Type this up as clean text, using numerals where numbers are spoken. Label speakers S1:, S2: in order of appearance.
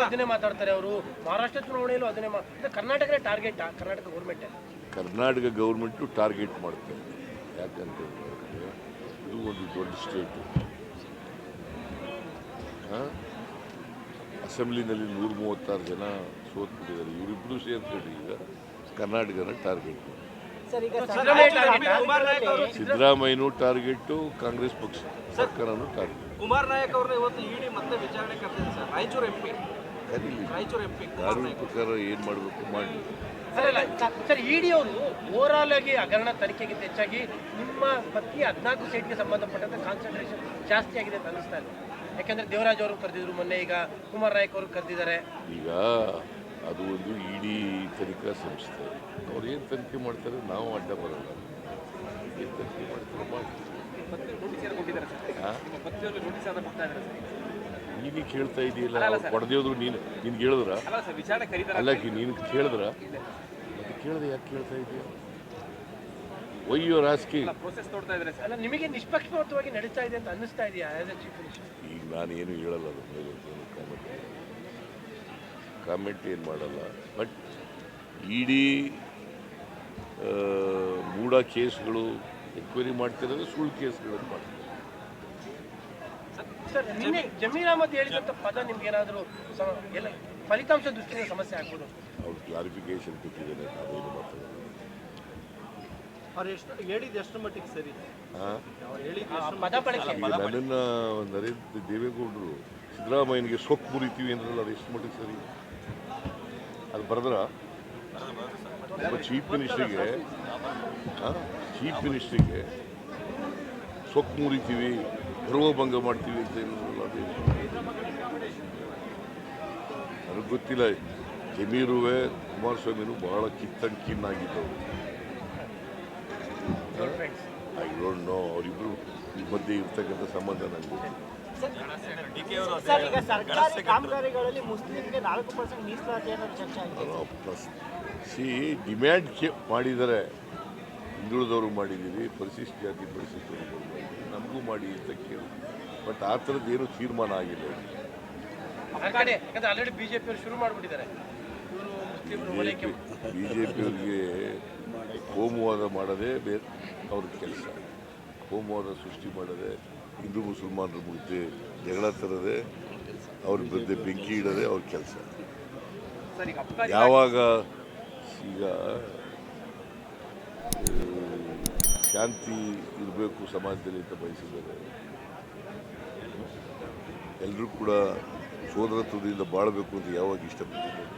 S1: ಅದನ್ನೇ ಮಾತಾಡ್ತಾರೆ ಅವರು. ಮಹಾರಾಷ್ಟ್ರ ಚುನಾವಣೆಯಲ್ಲೂ ಅದನ್ನೇ ಕರ್ನಾಟಕದ target, Karnataka government
S2: Karnataka government target ಮಾಡುತ್ತೆ. ಯಾಕಂತ ಇದು ಒಂದು ದೊಡ್ಡ ಸ್ಟೇಟು. ಅಸೆಂಬ್ಲಿನಲ್ಲಿ 136 ಜನ ಸೋತ್ಬಿಟ್ಟಿದ್ದಾರೆ. ಇವರಿಬ್ಬರು ಸೇರ್ಕೊಂಡು ಈಗ ಕರ್ನಾಟಕನ ಟಾರ್ಗೆಟ್ ಮಾಡಿ. ಸಿದ್ದರಾಮಯ್ಯನೂ ಟಾರ್ಗೆಟು, ಕಾಂಗ್ರೆಸ್ ಪಕ್ಷ ಸರ್ಕಾರನೂ ಟಾರ್ಗೆಟ್.
S3: ಕುಮಾರ್ ನಾಯಕ್ ಅವ್ರನ್ನ ಇವತ್ತು ಇಡಿ ಮತ್ತೆ ವಿಚಾರಣೆ ಕರೆದಿದೆ ಸರ್. ರಾಯಚೂರು ಎಂಪಿ
S2: ಕಾನೂನು ಪ್ರಕಾರ ಏನು ಮಾಡಬೇಕು ಮಾಡಿ.
S1: ಸರ್, ಇಡಿ ಅವರು ಓವರಾಲ್ ಆಗಿ ಹಗರಣ ತನಿಖೆಗಿಂತ ಹೆಚ್ಚಾಗಿ ನಿಮ್ಮ ಪತ್ನಿ 14 ಸೀಟ್ಗೆ ಸಂಬಂಧಪಟ್ಟಂತೆ ಕಾನ್ಸಂಟ್ರೇಷನ್ ಜಾಸ್ತಿ ಆಗಿದೆ ಅಂತ ಅನಿಸ್ತಾ ಇಲ್ಲ. ಯಾಕೆಂದ್ರೆ ದೇವರಾಜ್ ಅವರು ಕರೆದಿದ್ರು ಮೊನ್ನೆ, ಈಗ ಕುಮಾರ್ ನಾಯಕ್ ಅವರು ಕರೆದಿದ್ದಾರೆ.
S2: ಈಗ ಅದು ಒಂದು ಇಡಿ ತನಿಖಾ ಸಂಸ್ಥೆ. ಅವ್ರು ಏನು ತನಿಖೆ ಮಾಡ್ತಾರೆ ನಾವು ಅಡ್ಡ ಬರಲ್ಲ. ಏನು ತನಿಖೆ ಮಾಡ್ತಾರೆ ಮಾಡಿ. ನೀನು ಕೇಳ್ತಾ ಇದೆಯಲ್ಲ, ಹೊಡೆದೇವ್ರು ನೀನು ಕೇಳಿದ್ರ? ಅಲ್ಲ, ನೀನು ಕೇಳಿದ್ರ? ಮತ್ತೆ ಕೇಳಿದೆ ಯಾಕೆ ಕೇಳ್ತಾ ಇದೆಯಾ? ಒಯ್ಯೋ ರಾಜಕೀಯ
S1: ನಿಮಗೆ ನಿಷ್ಪಕ್ಷಪಾತವಾಗಿ ನಡೀತಾ ಇದೆ ಅಂತ ಅನ್ನಿಸ್ತಾ ಇದೆಯಾ?
S2: ಈಗ ನಾನೇನು ಹೇಳಲ್ಲ, ಅದ್ರ ಮೇಲೆ ಕಾಮೆಂಟ್ ಏನು ಮಾಡಲ್ಲ. ಬಟ್ ಇಡೀ ಮೂಢ ಕೇಸ್ಗಳು ಎನ್ಕ್ವೈರಿ ಮಾಡ್ತಿರೋದು ಸುಳ್ಳು ಕೇಸ್ಗಳನ್ನು ಮಾಡ್ತಾರೆ.
S1: ಸರ್, ನಿನ್ನೆ ಜಮೀರ್ ಅಹಮದ್ ಹೇಳಿದಂಥ ಪದ ನಿಮ್ಗೆ ಏನಾದರೂ ಎಲ್ಲ ಫಲಿತಾಂಶ ದೃಷ್ಟಿಯಿಂದ ಸಮಸ್ಯೆ ಆಗ್ಬೋದು?
S2: ಅವ್ರು ಕ್ಲಾರಿಫಿಕೇಶನ್ ಕೊಟ್ಟಿದ್ದೇನೆ, ಅದೇನು ಮಾತಾಡೋದು.
S3: ಹೇಳಿದ ಎಷ್ಟು ಮಟ್ಟಿಗೆ ಸರಿ?
S2: ನನ್ನನ್ನು ನರೇಂದ್ರ ದೇವೇಗೌಡರು ಸಿದ್ದರಾಮಯ್ಯನಿಗೆ ಸೊಕ್ಕು ಮುರಿತೀವಿ ಅಂದ್ರಲ್ಲ, ಅದು ಎಷ್ಟು ಮಟ್ಟಿಗೆ ಸರಿ? ಅದು ಬರೆದ್ರ ಒಬ್ಬ ಚೀಫ್ ಮಿನಿಸ್ಟ್ರಿಗೆ ಸೊಕ್ಕು ಮುರಿತೀವಿ, ಗರ್ವಭಂಗ ಮಾಡ್ತೀವಿ ಅಂತ ಹೇಳಿದ್ರಲ್ಲ, ಅದು ನನಗೆ ಗೊತ್ತಿಲ್ಲ. ಜಮೀರುವೆ ಕುಮಾರಸ್ವಾಮಿನೂ ಬಹಳ ಕಿನ್ನಾಗಿದ್ದವರು. ಐ ಡೋಂಟ್ ನೋ ಅವರಿಬ್ಬರು ಮಧ್ಯೆ ಇರ್ತಕ್ಕಂಥ ಸಂಬಂಧ ನನಗೆ. ಡಿಮ್ಯಾಂಡ್ ಮಾಡಿದ್ದಾರೆ, ಹಿಂದುಳಿದವರು ಮಾಡಿದ್ದೀವಿ, ಪರಿಶಿಷ್ಟ ಜಾತಿ ಪರಿಶಿಷ್ಟರು ನಮಗೂ ಮಾಡಿ ಅಂತ ಕೇಳಿ. ಬಟ್ ಆ ಥರದ್ದು ಏನೂ ತೀರ್ಮಾನ ಆಗಿಲ್ಲ.
S1: ಆಲ್ರೆಡಿ ಬಿಜೆಪಿಯವರು ಶುರು ಮಾಡಿಬಿಟ್ಟಿದ್ದಾರೆ.
S2: ಬಿಜೆಪಿಯವರಿಗೆ ಕೋಮುವಾದ ಮಾಡೋದೇ ಬೇರೆ ಅವ್ರ ಕೆಲಸ. ಕೋಮುವಾದ ಸೃಷ್ಟಿ ಮಾಡೋದೇ, ಹಿಂದೂ ಮುಸಲ್ಮಾನರ ಮಧ್ಯೆ ಜಗಳ ತರದೆ, ಅವ್ರ ಮಧ್ಯೆ ಬೆಂಕಿ ಇಡೋದೇ ಅವ್ರ ಕೆಲಸ. ಯಾವಾಗ ಈಗ ಶಾಂತಿ ಇರಬೇಕು ಸಮಾಜದಲ್ಲಿ ಅಂತ ಬಯಸಿದ್ದಾರೆ, ಎಲ್ಲರೂ ಕೂಡ ಸೋದರತ್ವದಿಂದ ಬಾಳಬೇಕು ಅಂತ ಯಾವಾಗ ಇಷ್ಟಪಟ್ಟಿದ್ದಾರೆ?